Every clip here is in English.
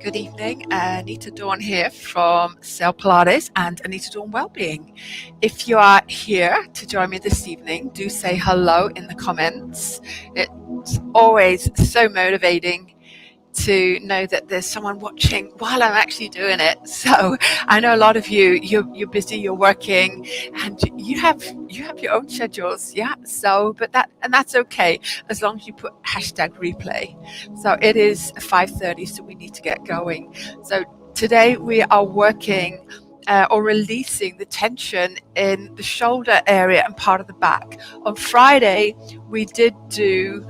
Good evening, Anita Dawn here from Cell Pilates and Anita Dawn Wellbeing. If you are here to join me this evening, do say hello in the comments. It's always so motivating to know that there's someone watching while I'm actually doing it. So I know a lot of you're busy, you're working, and you have your own schedules. Yeah. So, but that's okay as long as you put #replay. So it is 5:30, so we need to get going. So today we are working or releasing the tension in the shoulder area and part of the back. On Friday, we did do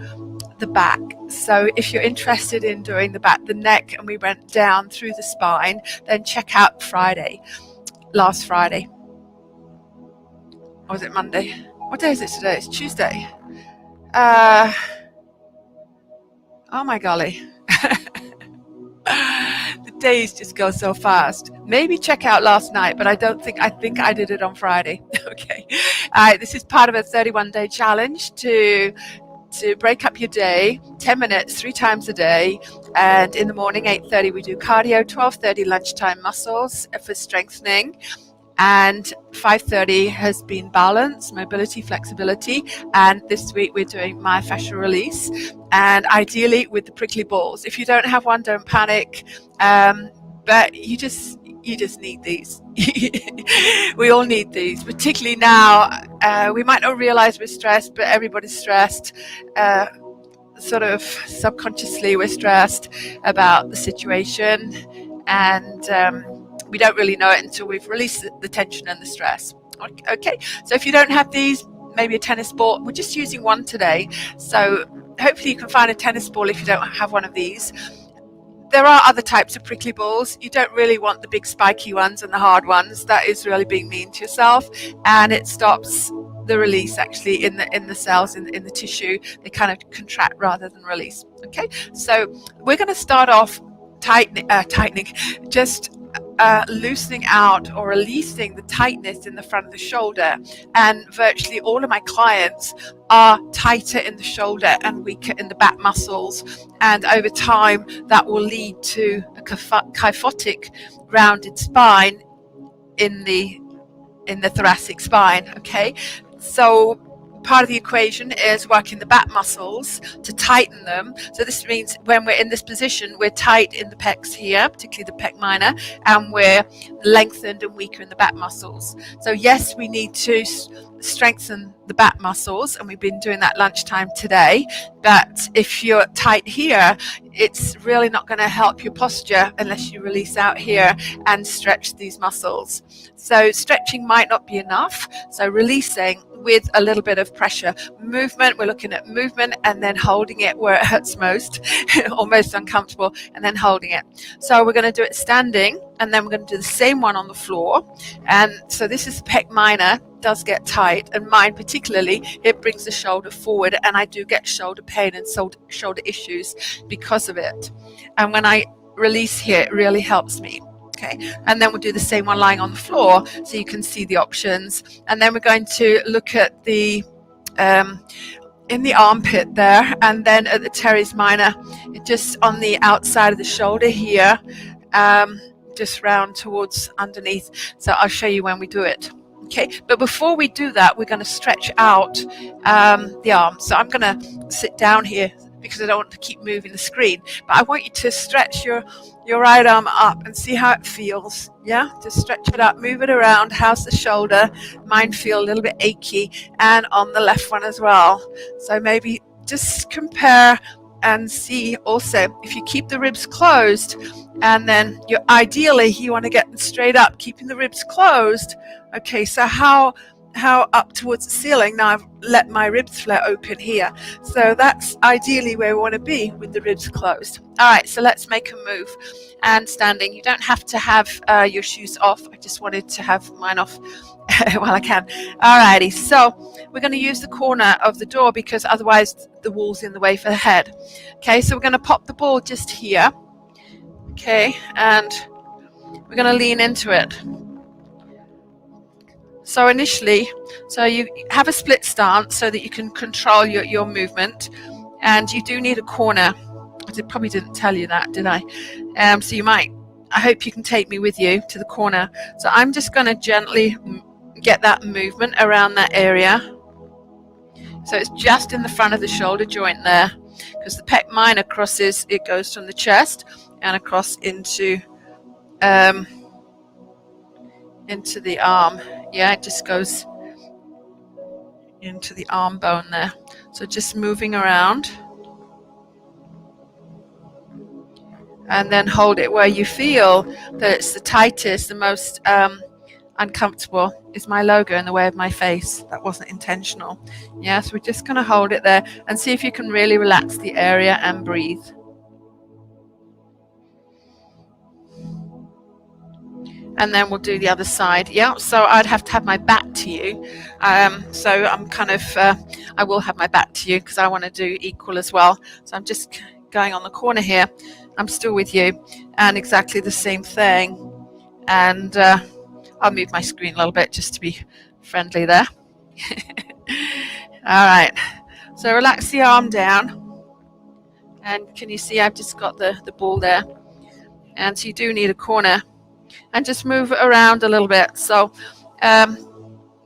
the back. So if you're interested in doing the back, the neck, and we went down through the spine, then check out last Friday. Or was it Monday? What day is it today? It's Tuesday. Oh my golly. The days just go so fast. Maybe check out last night, but I think I did it on Friday. Okay. This is part of a 31-day challenge to break up your day, 10 minutes, 3 times a day. And in the morning, 8:30, we do cardio, 12:30 lunchtime muscles for strengthening. And 5:30 has been balance, mobility, flexibility. And this week we're doing myofascial release. And ideally with the prickly balls. If you don't have one, don't panic. But you just need these. We all need these, particularly now. We might not realize we're stressed, but everybody's stressed. Sort of subconsciously we're stressed about the situation, and we don't really know it until we've released the tension and the stress. Okay, so if you don't have these, maybe a tennis ball. We're just using one today, so hopefully you can find a tennis ball if you don't have one of these. There are other types of prickly balls. You don't really want the big spiky ones and the hard ones. That is really being mean to yourself, and it stops the release actually in the cells in the tissue. They kind of contract rather than release. Okay, so we're going to start off tightening, just loosening out or releasing the tightness in the front of the shoulder. And virtually all of my clients are tighter in the shoulder and weaker in the back muscles, and over time that will lead to a kyphotic rounded spine in the thoracic spine. Okay, so part of the equation is working the back muscles to tighten them. So this means when we're in this position, we're tight in the pecs here, particularly the pec minor, and we're lengthened and weaker in the back muscles. So yes, we need to strengthen the back muscles, and we've been doing that lunchtime today. But if you're tight here, it's really not going to help your posture unless you release out here and stretch these muscles. So stretching might not be enough, so releasing with a little bit of pressure. Movement, we're looking at movement and then holding it where it hurts most or most uncomfortable, and then holding it. So we're going to do it standing, and then we're going to do the same one on the floor. And so this is pec minor, does get tight, and mine particularly, it brings the shoulder forward, and I do get shoulder pain and shoulder issues because of it. And when I release here, it really helps me. Okay, and then we'll do the same one lying on the floor so you can see the options. And then we're going to look at the in the armpit there, and then at the teres minor, just on the outside of the shoulder here, just round towards underneath. So I'll show you when we do it. Okay, but before we do that, we're going to stretch out the arm. So I'm going to sit down here because I don't want to keep moving the screen, but I want you to stretch your right arm up and see how it feels. Yeah, just stretch it up, move it around. How's the shoulder? Mine feel a little bit achy, and on the left one as well. So maybe just compare and see also if you keep the ribs closed, and then ideally you want to get them straight up, keeping the ribs closed. Okay, so how up towards the ceiling? Now I've let my ribs flare open here, so that's ideally where we want to be with the ribs closed. All right, so let's make a move. And standing, you don't have to have your shoes off. I just wanted to have mine off while I can. Alrighty, so we're going to use the corner of the door because otherwise the wall's in the way for the head. Okay, so we're going to pop the ball just here. Okay, and we're going to lean into it. So initially, so you have a split stance so that you can control your movement, and you do need a corner probably didn't tell you that, did I? So I hope you can take me with you to the corner. So I'm just going to gently get that movement around that area. So it's just in the front of the shoulder joint there, because the pec minor crosses, it goes from the chest and across into the arm. Yeah, it just goes into the arm bone there. So just moving around. And then hold it where you feel that it's the tightest, the most uncomfortable. Is my logo in the way of my face? That wasn't intentional. Yeah, so we're just going to hold it there and see if you can really relax the area and breathe. And then we'll do the other side. Yeah, so I'd have to have my back to you. So I'm kind of, I will have my back to you because I want to do equal as well. So I'm just going on the corner here. I'm still with you, and exactly the same thing. And I'll move my screen a little bit just to be friendly there. All right, so relax the arm down. And can you see I've just got the ball there? And so you do need a corner. And just move it around a little bit. So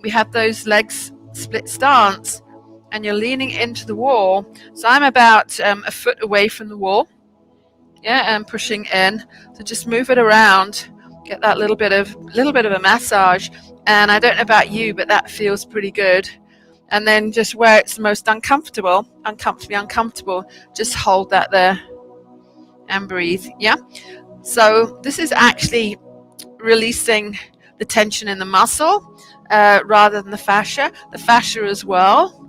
we have those legs split stance, and you're leaning into the wall. So I'm about a foot away from the wall. Yeah, and pushing in. So just move it around. Get that little bit of a massage. And I don't know about you, but that feels pretty good. And then just where it's most uncomfortable, just hold that there and breathe. Yeah. So this is actually releasing the tension in the muscle rather than the fascia. The fascia as well.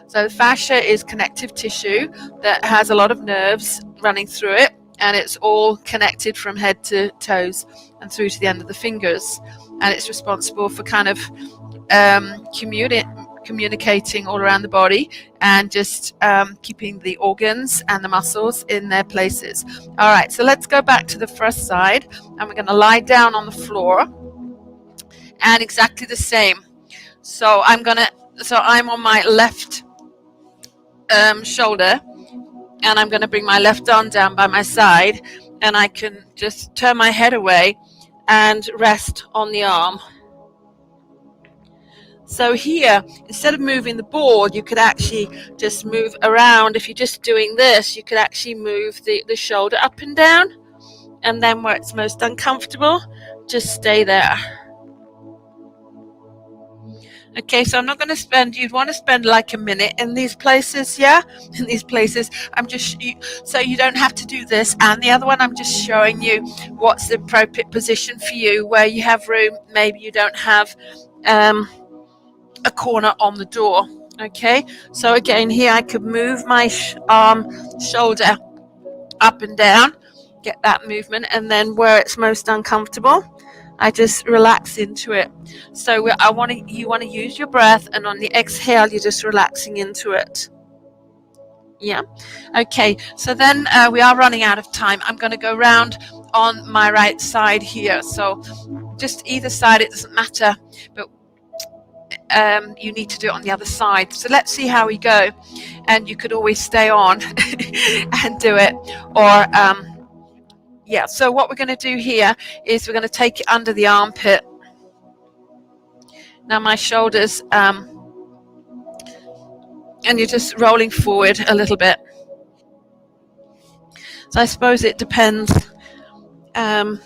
So the fascia is connective tissue that has a lot of nerves running through it, and it's all connected from head to toes and through to the end of the fingers. And it's responsible for kind of communicating all around the body and just keeping the organs and the muscles in their places. All right, so let's go back to the first side, and we're going to lie down on the floor, and exactly the same. So I'm on my left shoulder, and I'm going to bring my left arm down by my side, and I can just turn my head away and rest on the arm. So here, instead of moving the ball, you could actually just move around. If you're just doing this, you could actually move the shoulder up and down, and then where it's most uncomfortable, just stay there. Okay, so I'm not going to spend, you'd want to spend like a minute in these places, yeah? In these places, so you don't have to do this. And the other one, I'm just showing you what's the appropriate position for you, where you have room, maybe you don't have a corner on the door. Okay, so again, here I could move my shoulder up and down, get that movement, and then where it's most uncomfortable, I just relax into it. So you want to use your breath, and on the exhale, you're just relaxing into it. Yeah. Okay. So then we are running out of time. I'm going to go round on my right side here. So just either side, it doesn't matter, but you need to do it on the other side. So let's see how we go. And you could always stay on and do it, or yeah, so what we're going to do here is we're going to take it under the armpit. Now my shoulders, and you're just rolling forward a little bit. So I suppose it depends. So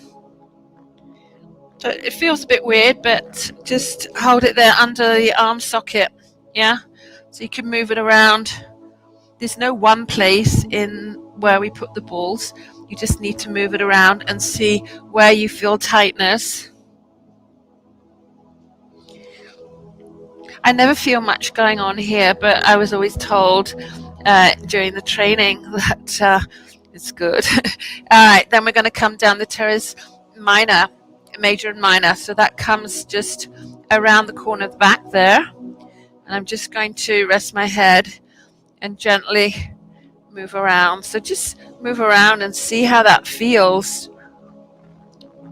it feels a bit weird, but just hold it there under the arm socket. Yeah, so you can move it around. There's no one place in where we put the balls. You just need to move it around and see where you feel tightness. I never feel much going on here, but I was always told during the training that it's good. All right, then we're going to come down the teres minor, major and minor. So that comes just around the corner of the back there. And I'm just going to rest my head and gently move around. So just move around and see how that feels.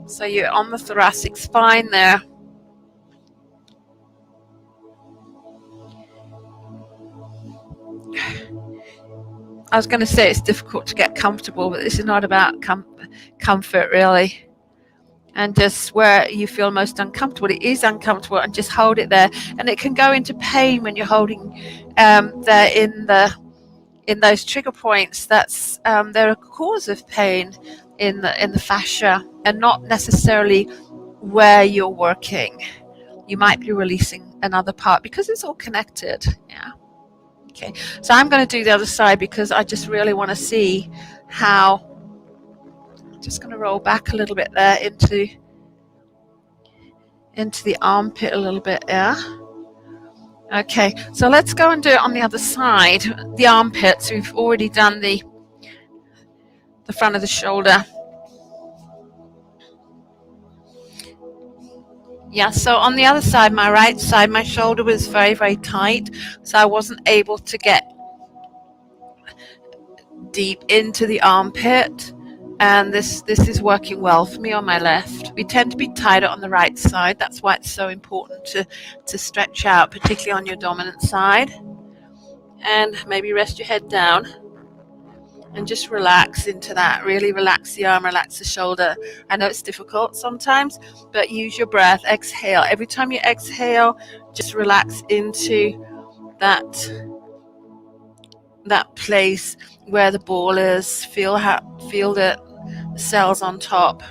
So you're on the thoracic spine there. I was going to say it's difficult to get comfortable, but this is not about comfort really. And just where you feel most uncomfortable, it is uncomfortable, and just hold it there. And it can go into pain when you're holding there in those trigger points. That's they're a cause of pain in the fascia, and not necessarily where you're working. You might be releasing another part because it's all connected. Yeah. Okay. So I'm going to do the other side because I just really want to see how. I'm just going to roll back a little bit there into the armpit a little bit. Yeah. Okay. So let's go and do it on the other side, the armpits. We've already done the front of the shoulder. Yeah, so on the other side, my right side, my shoulder was very, very tight, so I wasn't able to get deep into the armpit, and this is working well for me on my left. We tend to be tighter on the right side. That's why it's so important to stretch out, particularly on your dominant side. And maybe rest your head down and just relax into that. Really relax the arm, relax the shoulder. I know it's difficult sometimes, but use your breath. Exhale. Every time you exhale, just relax into that place where the ball is. Feel the cells on top.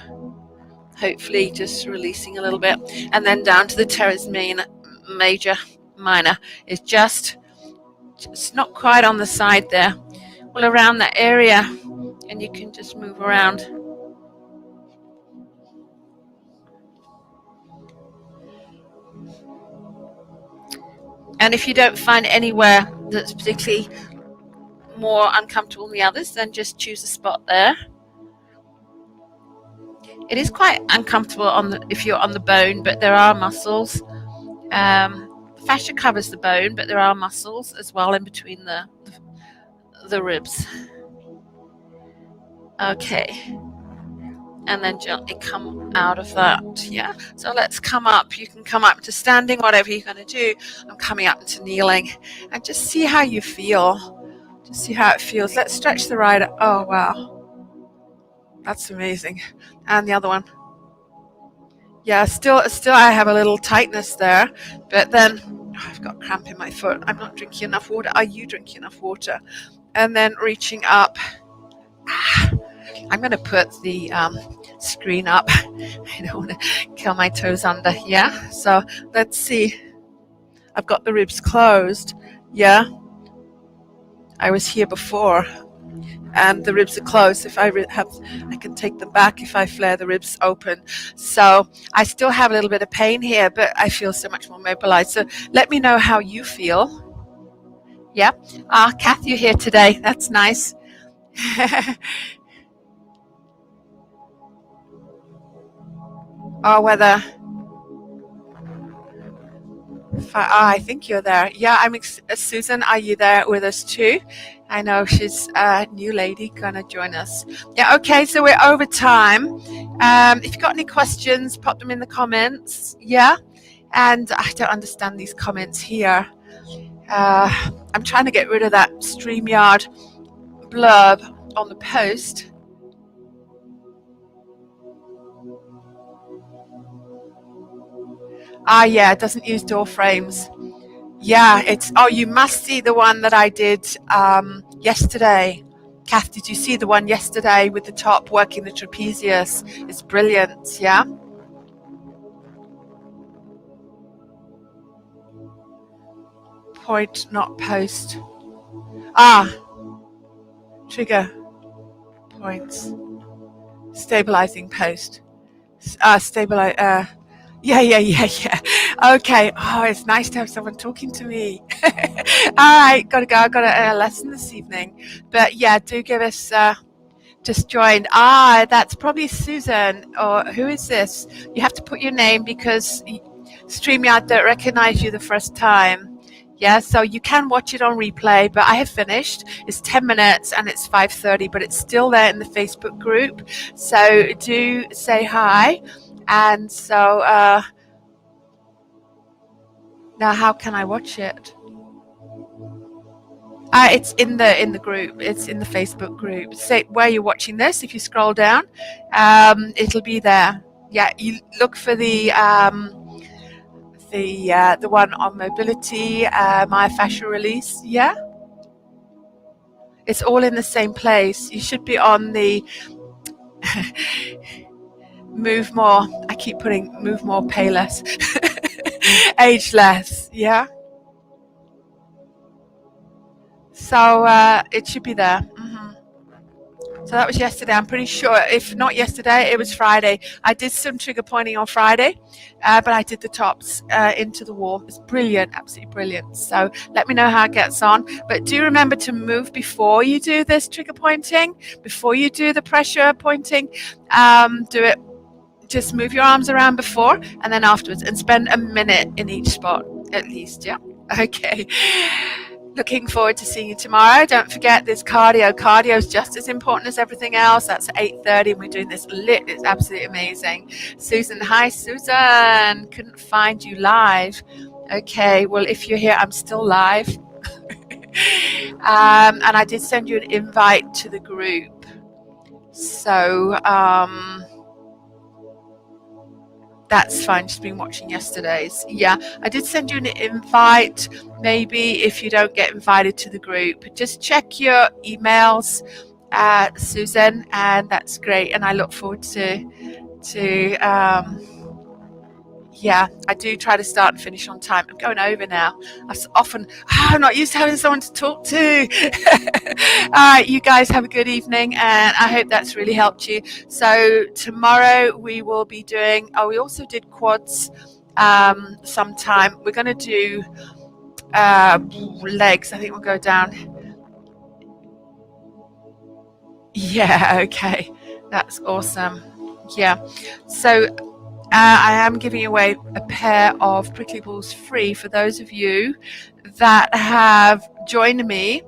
Hopefully just releasing a little bit. And then down to the teres major, minor. It's just not quite on the side there. Well, around that area, and you can just move around. And if you don't find anywhere that's particularly more uncomfortable than the others, then just choose a spot there. It is quite uncomfortable if you're on the bone, but there are muscles. Fascia covers the bone, but there are muscles as well in between the ribs. Okay. And then gently come out of that. Yeah. So let's come up. You can come up to standing, whatever you're going to do. I'm coming up into kneeling, and just see how you feel. Just see how it feels. Let's stretch the right. Oh wow, that's amazing. And the other one. Yeah, still I have a little tightness there, but then I've got cramp in my foot. I'm not drinking enough water. Are you drinking enough water? And then reaching up. I'm going to put the screen up. I don't want to kill my toes under. Yeah. So let's see. I've got the ribs closed. Yeah. I was here before, and the ribs are closed. If I can take them back if I flare the ribs open. So I still have a little bit of pain here, but I feel so much more mobilized. So let me know how you feel. Yeah. Kath, you're here today. That's nice. Whether. I think you're there. Yeah, Susan, are you there with us too? I know she's a new lady gonna join us. Yeah, okay, so we're over time. If you've got any questions, pop them in the comments. Yeah, and I don't understand these comments here. I'm trying to get rid of that StreamYard blurb on the post. Yeah, it doesn't use door frames. Yeah, you must see the one that I did yesterday. Kath, did you see the one yesterday with the top working the trapezius? It's brilliant, yeah? Point, not post. Trigger points. Stabilizing post. Yeah. Okay. Oh, it's nice to have someone talking to me. All right, gotta go. I've got a lesson this evening. But yeah, do give us just joined. That's probably Susan, or who is this? You have to put your name because StreamYard don't recognize you the first time. Yeah, so you can watch it on replay, but I have finished. It's 10 minutes and it's 5:30, but it's still there in the Facebook group. So do say hi. And so now how can I watch it? It's in the group. It's in the Facebook group. Say where you're watching this. If you scroll down, it'll be there. Yeah, you look for the one on mobility, myofascial release. Yeah, it's all in the same place. You should be on the move more. I keep putting move more, pay less, age less. Yeah. So it should be there. So that was yesterday. I'm pretty sure. If not yesterday, it was Friday. I did some trigger pointing on Friday, but I did the tops into the wall. It's brilliant, absolutely brilliant. So let me know how it gets on. But do remember to move before you do this trigger pointing, before you do the pressure pointing. Do it. Just move your arms around before and then afterwards, and spend a minute in each spot at least. Yeah. Okay. Looking forward to seeing you tomorrow. Don't forget this cardio. Cardio is just as important as everything else. That's at 8:30 and we're doing this lit. It's absolutely amazing. Susan, hi Susan. Couldn't find you live. Okay, well if you're here, I'm still live. And I did send you an invite to the group. So that's fine. Just been watching yesterday's. Yeah, I did send you an invite. Maybe if you don't get invited to the group, just check your emails, Susan, and that's great. And I look forward to yeah, I do try to start and finish on time. I'm going over now. I'm not used to having someone to talk to. All right, you guys have a good evening, and I hope that's really helped you. So tomorrow we will be doing, we also did quads sometime. We're going to do legs. I think we'll go down. Yeah, okay. That's awesome. Yeah. So I am giving away a pair of prickly balls free for those of you that have joined me.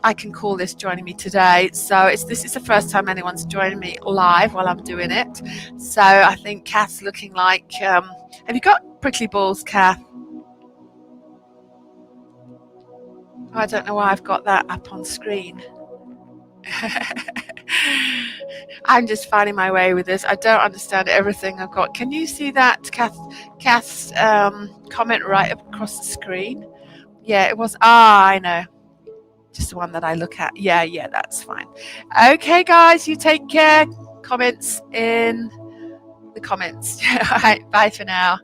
I can call this joining me today. So this is the first time anyone's joining me live while I'm doing it. So I think Kath's looking like, have you got prickly balls, Kath? I don't know why I've got that up on screen. I'm just finding my way with this. I don't understand everything I've got. Can you see that, Kath's comment right across the screen? Yeah, it was. I know. Just the one that I look at. Yeah, that's fine. Okay, guys, you take care. Comments in the comments. All right, bye for now.